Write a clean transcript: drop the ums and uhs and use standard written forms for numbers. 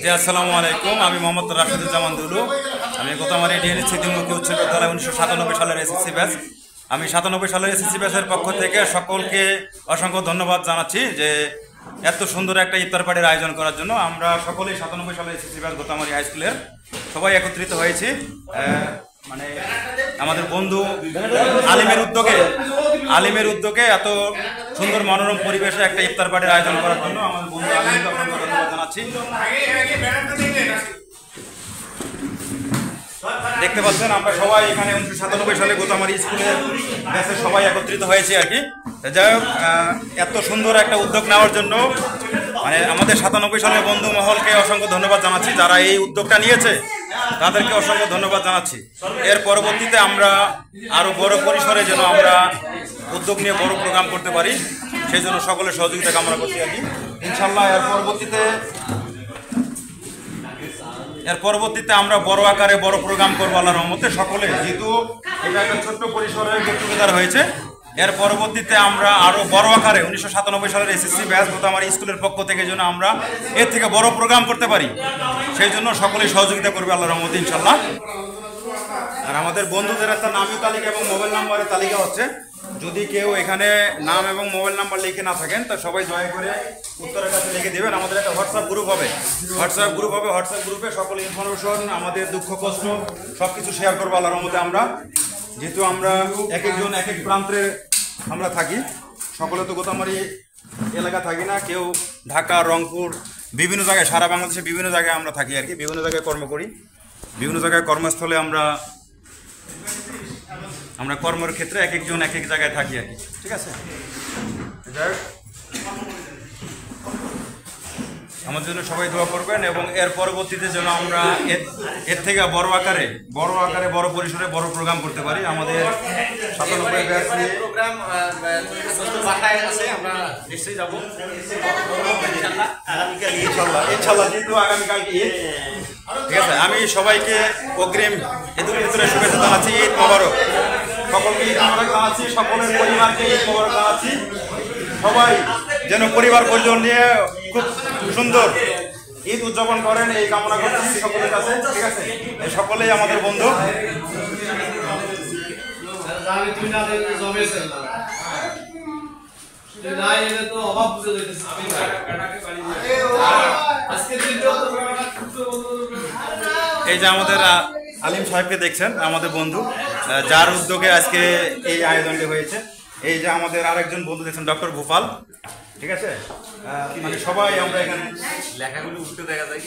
জি আসসালামু আলাইকুম। আমি মোহাম্মদ রাশিদুজ্জামান দুলু। আমি গোতামারি ডিএনএ স্মৃতিমুখী উচ্চ বিদ্যালয় 1997 সালের এসএসসি ব্যাচ। আমি 97 সালের এসএসসি ব্যাচের পক্ষ থেকে সকলকে অসংখ্য ধন্যবাদ জানাচ্ছি যে এত সুন্দর একটা ইফতার পার্টির আয়োজন করার জন্য। আমরা সকলেই 97 সালের এসএসসি ব্যাচ গোতামারি হাই স্কুলের সবাই একত্রিত হয়েছি। মানে আমাদের বন্ধু আলিমের উদ্যোগে এত সুন্দর মনোরম পরিবেশে একটা ইফতার পার্টির আয়োজন করার জন্য আমাদের বন্ধু আলিমকে অসংখ্য ধন্যবাদ জানাচ্ছি। দেখতে পাচ্ছেন আমরা সবাই এখানে 1997 সালে গোতামারি স্কুলের ব্যাচে সবাই একত্রিত হয়েছি আর কি। যাই হোক, এত সুন্দর একটা উদ্যোগ নেওয়ার জন্য মানে আমাদের 97 সালের বন্ধু মহলকে অসংখ্য ধন্যবাদ জানাচ্ছি। যারা এই উদ্যোগটা নিয়েছে তাদেরকে অসংখ্য ধন্যবাদ জানাচ্ছি। এর পরবর্তীতে আমরা আরও বড় পরিসরে যেন আমরা উদ্যোগ নিয়ে বড় প্রোগ্রাম করতে পারি, সেই জন্য সকলের সহযোগিতা কামনা করছি আর কি। ইনশাল্লাহ এর পরবর্তীতে আমরা বড় আকারে বড় প্রোগ্রাম করবো আল্লাহর রহমতে সকলে, যেহেতু এটা একটা ছোট্ট পরিসরে গেট টুগেদার হয়েছে। এর পরবর্তীতে আমরা আরও বড় আকারে 1997 সালের এসএসসি ব্যাচ গোতামারি স্কুলের পক্ষ থেকে যেন আমরা এর থেকে বড় প্রোগ্রাম করতে পারি, সেই জন্য সকলেই সহযোগিতা করবে আল্লাহর রহমতে ইনশাল্লাহ। আর আমাদের বন্ধুদের একটা নামীয় তালিকা এবং মোবাইল নাম্বারের তালিকা হচ্ছে। যদি কেউ এখানে নাম এবং মোবাইল নাম্বার লিখে না থাকেন তা সবাই দয়া করে উত্তরের কাছে লিখে দেবেন। আমাদের একটা হোয়াটসঅ্যাপ গ্রুপ হবে, হোয়াটসঅ্যাপ গ্রুপে সকল ইনফরমেশন, আমাদের দুঃখ কষ্ট সব কিছু শেয়ার করবো আল্লাহর রহমতে আমরা। যেহেতু আমরা এক একজন এক এক প্রান্তে আমরা থাকি, সকলে তো গোতামারি এলাকা থাকি না, কেউ ঢাকা, রংপুর, বিভিন্ন জায়গায়, সারা বাংলাদেশে বিভিন্ন জায়গায় আমরা থাকি আর কি। বিভিন্ন জায়গায় কর্ম করি, বিভিন্ন জায়গায় কর্মস্থলে আমরা কর্মের ক্ষেত্রে এক একজন এক এক জায়গায় থাকি আর কি। ঠিক আছে, আমাদের জন্য সবাই দোয়া করবেন এবং এর পরবর্তীতে যেন আমরা এর থেকে বড় আকারে বড় পরিসরে বড় প্রোগ্রাম করতে পারি। আমাদের 97 ব্যাচ নিয়ে প্রোগ্রাম আমরা নিশ্চয়ই যাবো ইনশাল্লাহ, যেহেতু আগামীকালকে ঈদ। ঠিক আছে, আমি সবাইকে অগ্রিম ঈদুল ফিতরের শুভেচ্ছা জানাচ্ছি। ঈদ মোবারক, সকলকে ঈদ মোবারক জানাচ্ছি, সকলের পরিবারকে ঈদ মোবারক জানাচ্ছি। সবাই যেন পরিবার পরিজন নিয়ে খুব সুন্দর ঈদ উদযাপন করেন এই কামনা করছি সকলের কাছে। ঠিক আছে, সকলেই আমাদের বন্ধু। এই যে আমাদের আলিম সাহেবকে দেখছেন, আমাদের বন্ধু, যার উদ্যোগে আজকে এই আয়োজনটি হয়েছে। এই যে আমাদের আরেকজন বন্ধু দেখছেন, ডক্টর ভূপাল। ঠিক আছে, মানে সবাই আমরা এখানে লেখাগুলো উঠতে দেখা যায়।